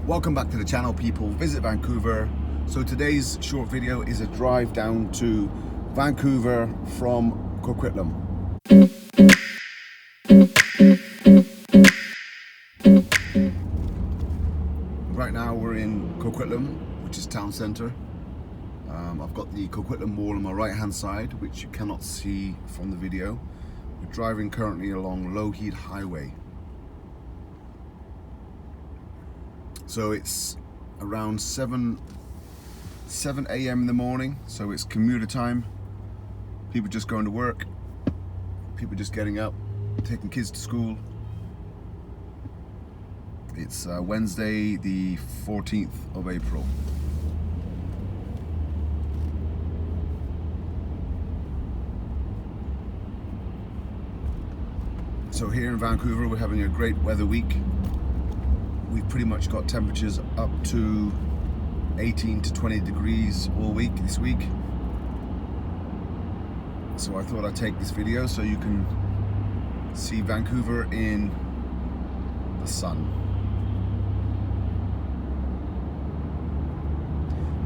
Welcome back to the channel, people. Visit Vancouver. So today's short video is a drive down to Vancouver from Coquitlam. Right now we're in Coquitlam, which is town centre. I've got the Coquitlam Mall on my right hand side, which you cannot see from the video. We're driving currently along Lougheed Highway. So it's around 7 a.m. in the morning, so it's commuter time. People just going to work, people just getting up, taking kids to school. It's Wednesday the 14th of April. So here in Vancouver we're having a great weather week. We've pretty much got temperatures up to 18 to 20 degrees all week this week. So I thought I'd take this video so you can see Vancouver in the sun.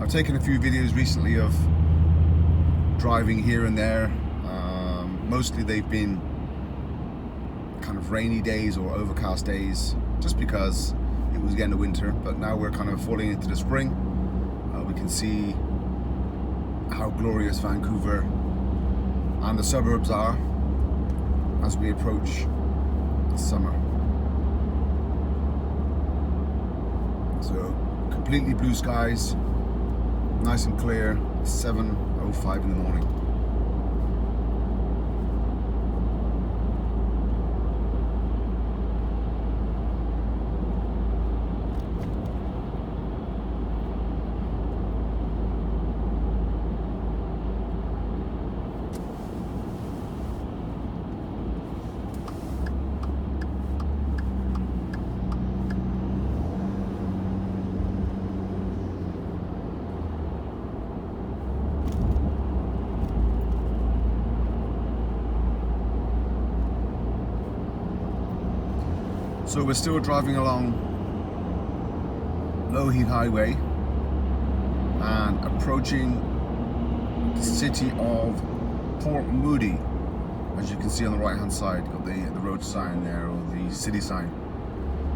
I've taken a few videos recently of driving here and there. Mostly they've been kind of rainy days or overcast days, just because it was getting to winter, but now we're kind of falling into the spring. We can see how glorious Vancouver and the suburbs are as we approach summer. So completely blue skies, nice and clear, 7:05 in the morning. So we're still driving along Lougheed Highway and approaching the city of Port Moody. As you can see on the right hand side, got the road sign there, or the city sign.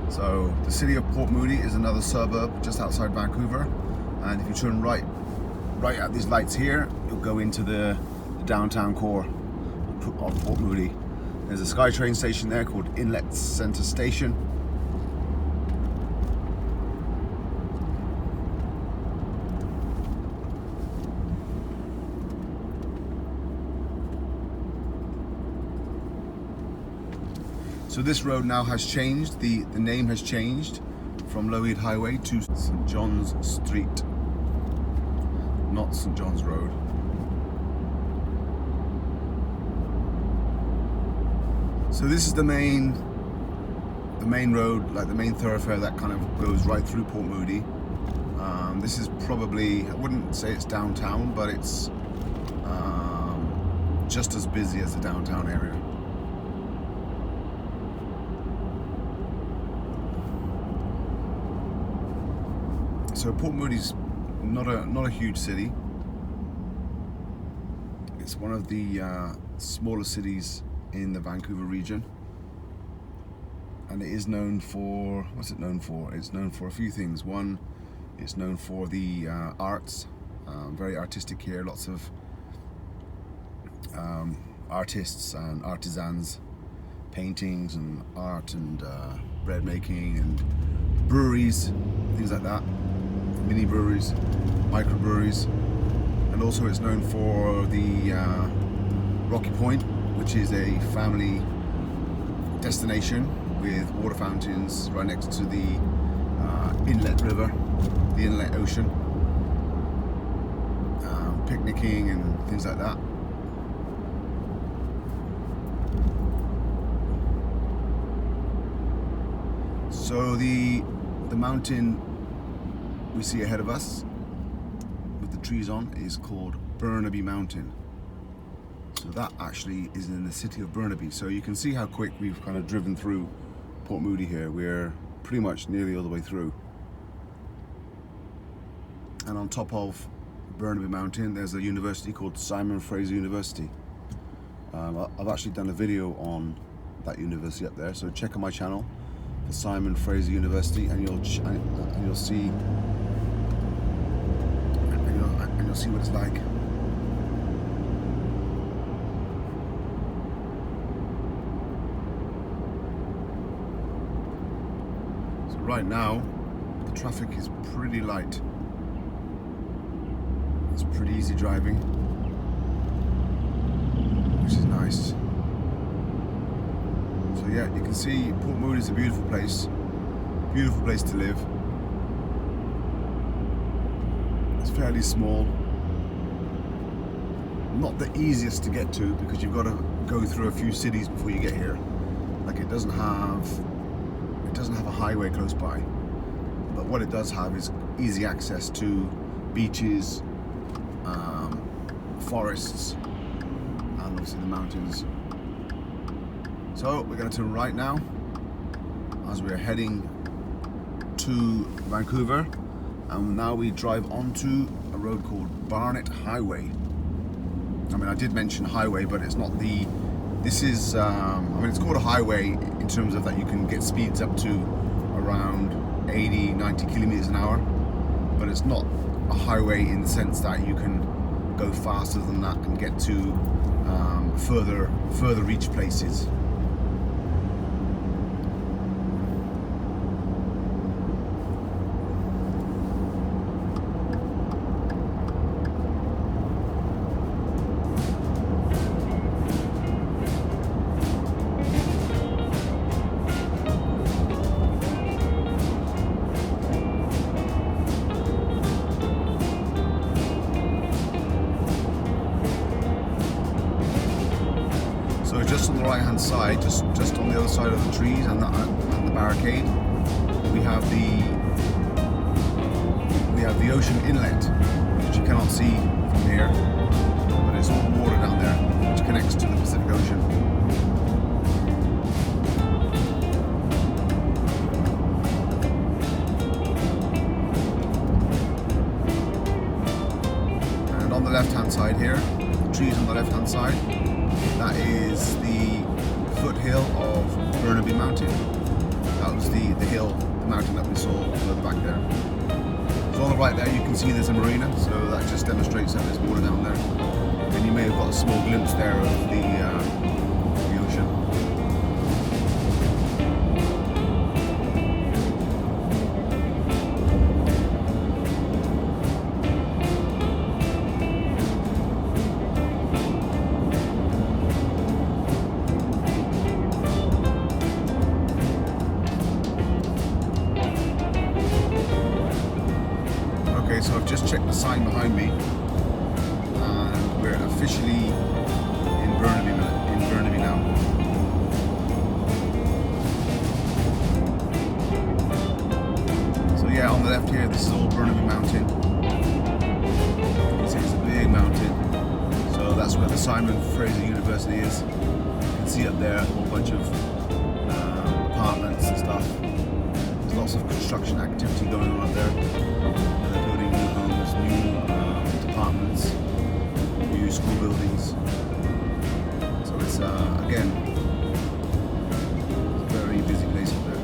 So the city of Port Moody is another suburb just outside Vancouver, and if you turn right at these lights here, you'll go into the downtown core of Port Moody. There's a SkyTrain station there called Inlet Centre Station. So this road now has changed, the name has changed from Lougheed Highway to St. John's Street, not St. John's Road. So this is the main road, like the main thoroughfare that kind of goes right through Port Moody. This is probably, I wouldn't say it's downtown, but it's just as busy as the downtown area. So Port Moody's not a huge city. It's one of the smaller cities in the Vancouver region, and it is known for, what's it known for? It's known for a few things. One, it's known for the arts, very artistic here, lots of artists and artisans, paintings and art and bread making and breweries, things like that, mini breweries, microbreweries, and also it's known for the Rocky Point, which is a family destination with water fountains right next to the inlet river, the inlet ocean, picnicking and things like that. So the mountain we see ahead of us with the trees on is called Burnaby Mountain. So that actually is in the city of Burnaby. So you can see how quick we've kind of driven through Port Moody here. We're pretty much nearly all the way through. And on top of Burnaby Mountain, there's a university called Simon Fraser University. I've actually done a video on that university up there, so check on my channel for Simon Fraser University, and you'll see what it's like. So right now, the traffic is pretty light. It's pretty easy driving, which is nice. So yeah, you can see Port Moody is a beautiful place to live. It's fairly small, not the easiest to get to because you've got to go through a few cities before you get here. Like it doesn't have a highway close by, but what it does have is easy access to beaches, forests, and obviously the mountains. So we're going to turn right now as we're heading to Vancouver, and now we drive onto a road called Barnett Highway. I mean, I did mention highway, but it's not the. This is, I mean, it's called a highway in terms of that you can get speeds up to around 80, 90 kilometers an hour, but it's not a highway in the sense that you can go faster than that and get to further reach places. Just on the right hand side, just on the other side of the trees and the barricade, we have the ocean inlet, which you cannot see from here, but it's all water down there, which connects to the Pacific Ocean. And on the left hand side here, the trees on the left hand side, that is the foothill of Burnaby Mountain. That was the mountain that we saw further back there. So on the right there you can see there's a marina, so that just demonstrates that there's water down there. And you may have got a small glimpse there of the ocean. So I've just checked the sign behind me, and we're officially in Burnaby now. So yeah, on the left here, this is all Burnaby Mountain. You can see it's a big mountain. So that's where the Simon Fraser University is. You can see up there a whole bunch of apartments and stuff. There's lots of construction activity going on up there. New homes, new departments, new school buildings. So it's again, it's a very busy place up there.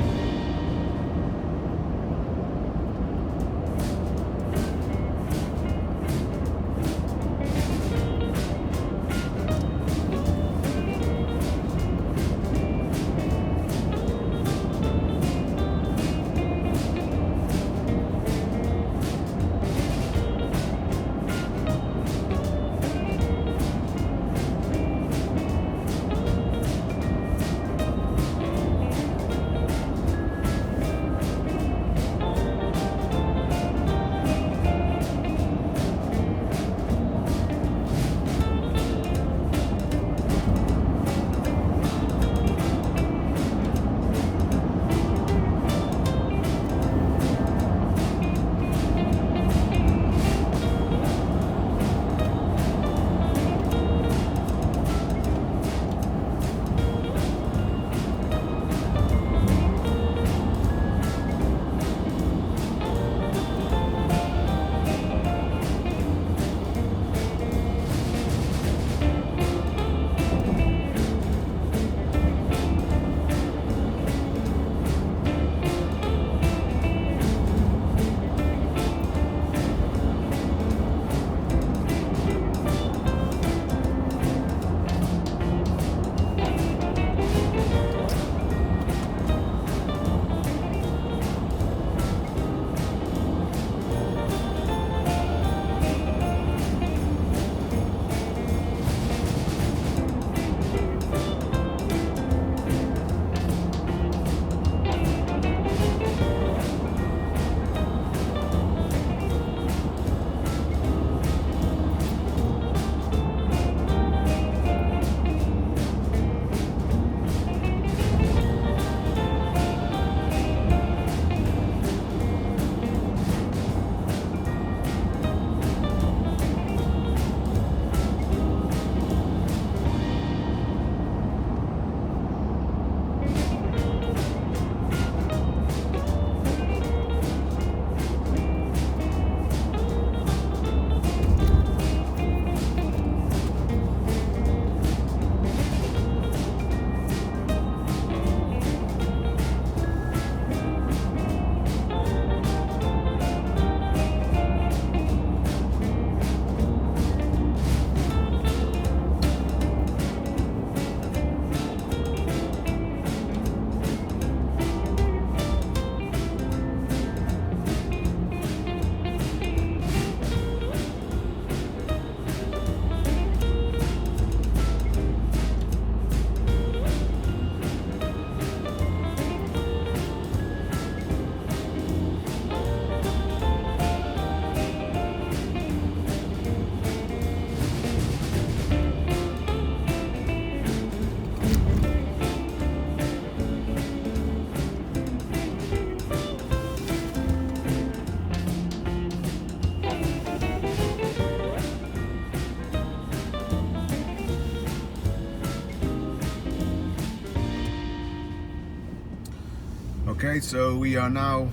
Okay, so we are now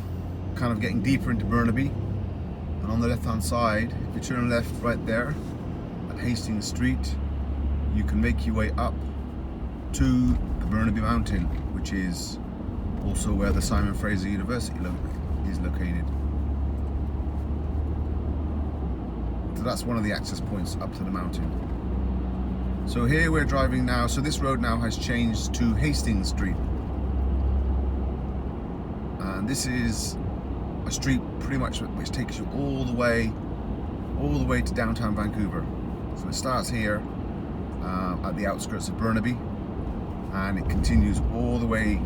kind of getting deeper into Burnaby, and on the left hand side, if you turn left right there at Hastings Street, you can make your way up to the Burnaby Mountain, which is also where the Simon Fraser University is located. So that's one of the access points up to the mountain. So here we're driving now, so this road now has changed to Hastings Street. And this is a street pretty much which takes you all the way to downtown Vancouver. So it starts here at the outskirts of Burnaby, and it continues all the way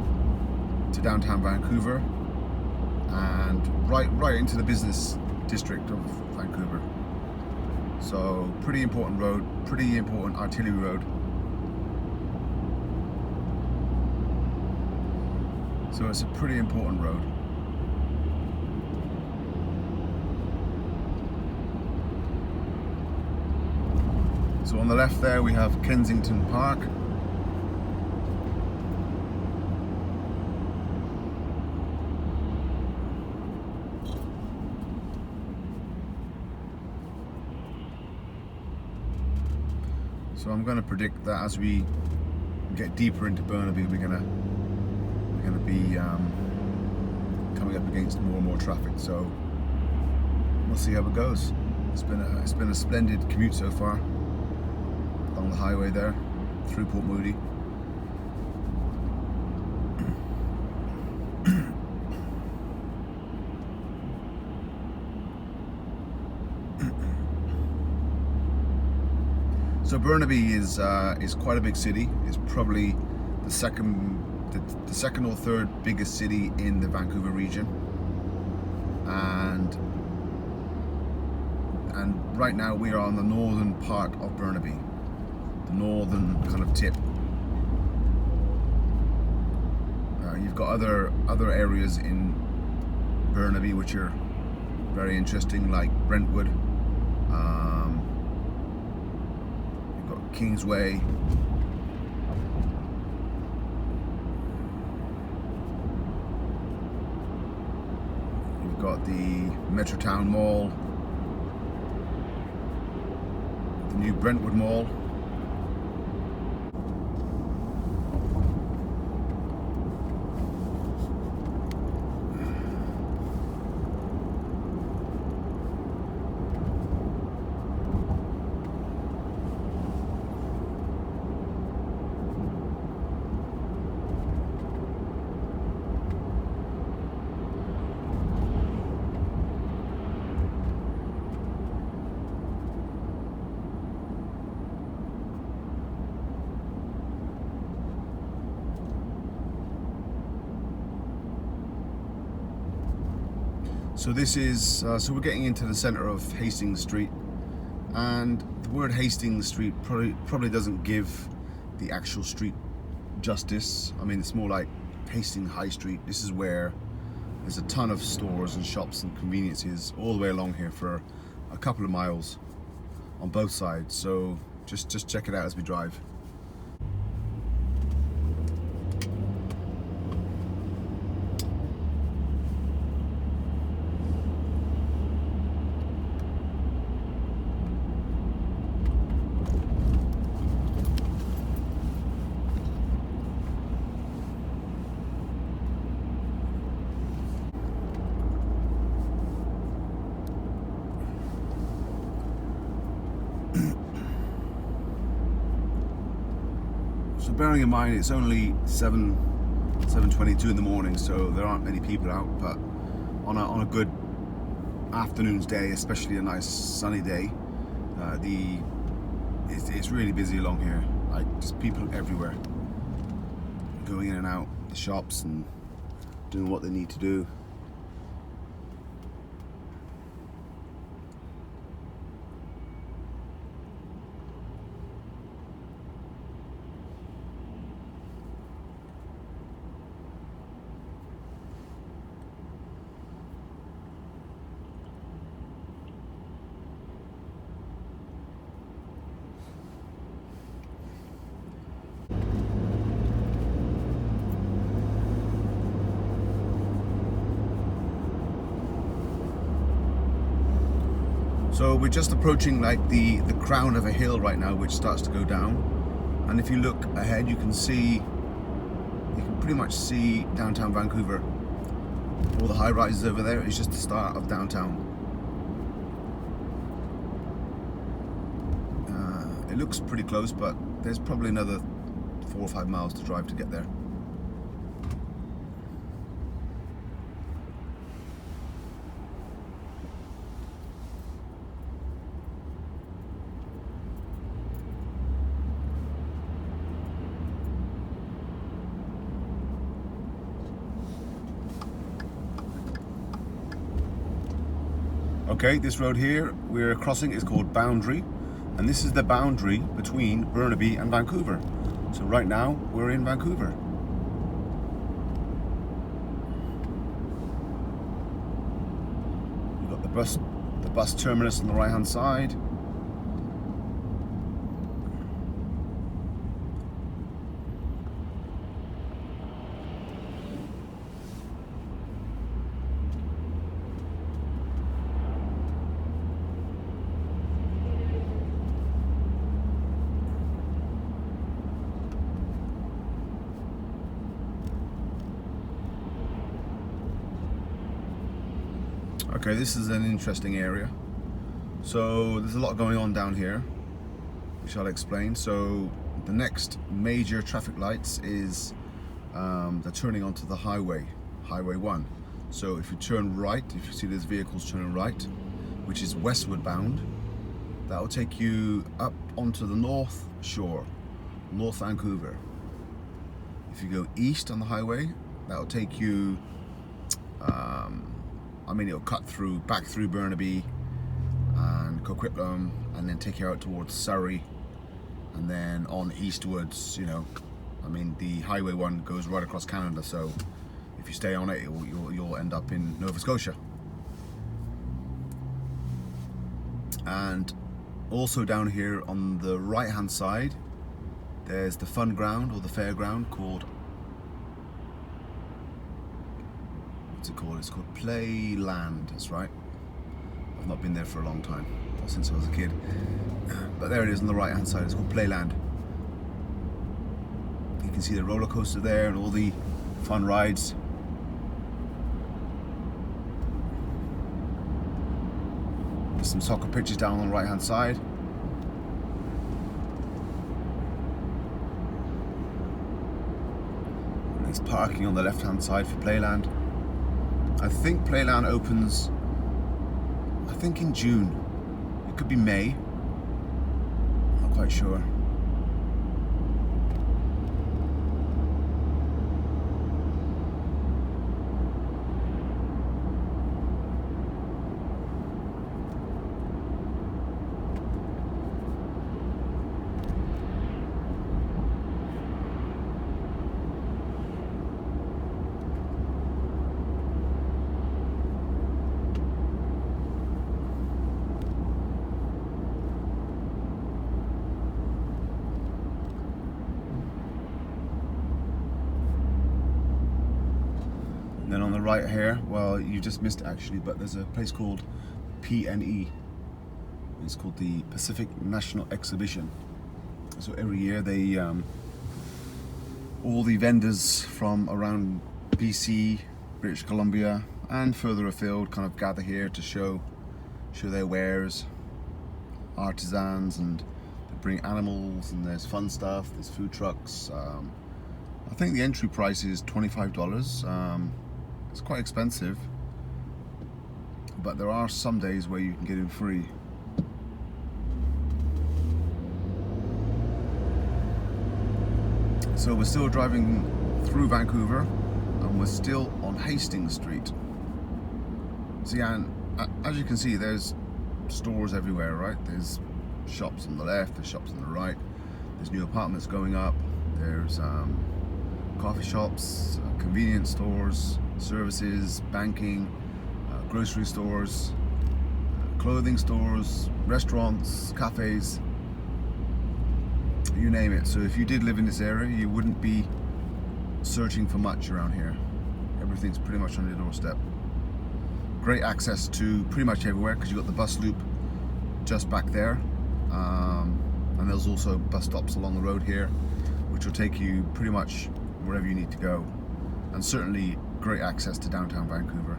to downtown Vancouver and right into the business district of Vancouver. So pretty important road, pretty important artillery road. So it's a pretty important road. So on the left there we have Kensington Park. So I'm going to predict that as we get deeper into Burnaby, we're going to be coming up against more and more traffic. So we'll see how it goes. It's been a splendid commute so far along the highway there through Port Moody. So Burnaby is quite a big city. It's probably the second or third biggest city in the Vancouver region, and right now we are on the northern part of Burnaby, the northern kind of tip. You've got other areas in Burnaby which are very interesting, like Brentwood. You've got Kingsway. You've got the Metrotown Mall, the new Brentwood Mall. So this is, so we're getting into the center of Hastings Street, and the word Hastings Street probably doesn't give the actual street justice. I mean, it's more like Hastings High Street. This is where there's a ton of stores and shops and conveniences all the way along here for a couple of miles on both sides. So just check it out as we drive. So bearing in mind it's only 7:22 in the morning, so there aren't many people out, but on a good afternoon's day, especially a nice sunny day, it's really busy along here. Like, just people everywhere, going in and out the shops and doing what they need to do. So we're just approaching like the crown of a hill right now, which starts to go down. And if you look ahead, you can pretty much see downtown Vancouver. All the high rises over there is just the start of downtown. It looks pretty close, but there's probably another 4 or 5 miles to drive to get there. Okay, this road here we're crossing is called Boundary, and this is the boundary between Burnaby and Vancouver. So right now we're in Vancouver. We've got the bus terminus on the right hand side. Okay, this is an interesting area. So there's a lot going on down here, which I'll explain. So the next major traffic lights is they're turning onto the highway, Highway 1. So if you turn right, if you see there's vehicles turning right, which is westward bound, that will take you up onto the North Shore, North Vancouver. If you go east on the highway, that will take you it'll cut back through Burnaby and Coquitlam, and then take you out towards Surrey, and then on eastwards. The Highway 1 goes right across Canada, so if you stay on it, you'll end up in Nova Scotia. And also down here on the right hand side, there's the fun ground or the fairground called, it's called Playland. That's right. I've not been there for a long time, since I was a kid, but there it is on the right hand side. It's called Playland. You can see the roller coaster there and all the fun rides. There's some soccer pitches down on the right hand side. And there's parking on the left hand side for Playland. I think Playland opens, in June. It could be May. I'm not quite sure. Then on the right here, well, you just missed it actually, but there's a place called PNE. It's called the Pacific National Exhibition. So every year they, all the vendors from around BC, British Columbia, and further afield kind of gather here to show their wares, artisans, and they bring animals, and there's fun stuff, there's food trucks. I think the entry price is $25. It's quite expensive, but there are some days where you can get in free. So we're still driving through Vancouver, and we're still on Hastings Street. So yeah, and as you can see, there's stores everywhere, right? There's shops on the left, there's shops on the right, there's new apartments going up, there's coffee shops, convenience stores, services, banking, grocery stores, clothing stores, restaurants, cafes, you name it. So if you did live in this area, you wouldn't be searching for much around here. Everything's pretty much on your doorstep. Great access to pretty much everywhere, because you've got the bus loop just back there, and there's also bus stops along the road here, which will take you pretty much wherever you need to go, and certainly great access to downtown Vancouver.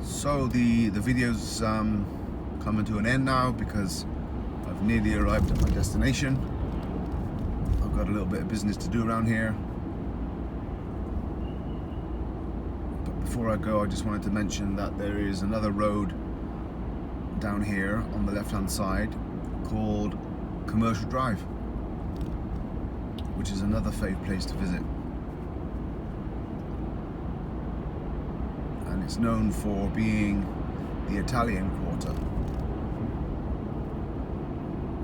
So the video's coming to an end now because I've nearly arrived at my destination. I've got a little bit of business to do around here. But before I go, I just wanted to mention that there is another road down here on the left-hand side called Commercial Drive, which is another fave place to visit. And it's known for being the Italian Quarter.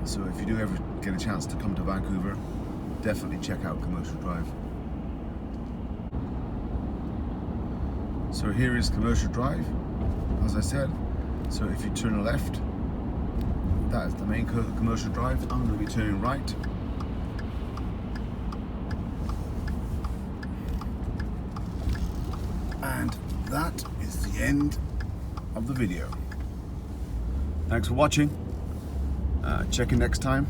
So if you do ever get a chance to come to Vancouver, definitely check out Commercial Drive. So here is Commercial Drive, as I said. So if you turn left, that is the main Commercial Drive. I'm going to be turning right. And that is the end of the video. Thanks for watching. Check in next time,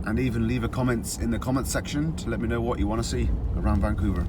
and even leave a comments in the comments section to let me know what you want to see around Vancouver.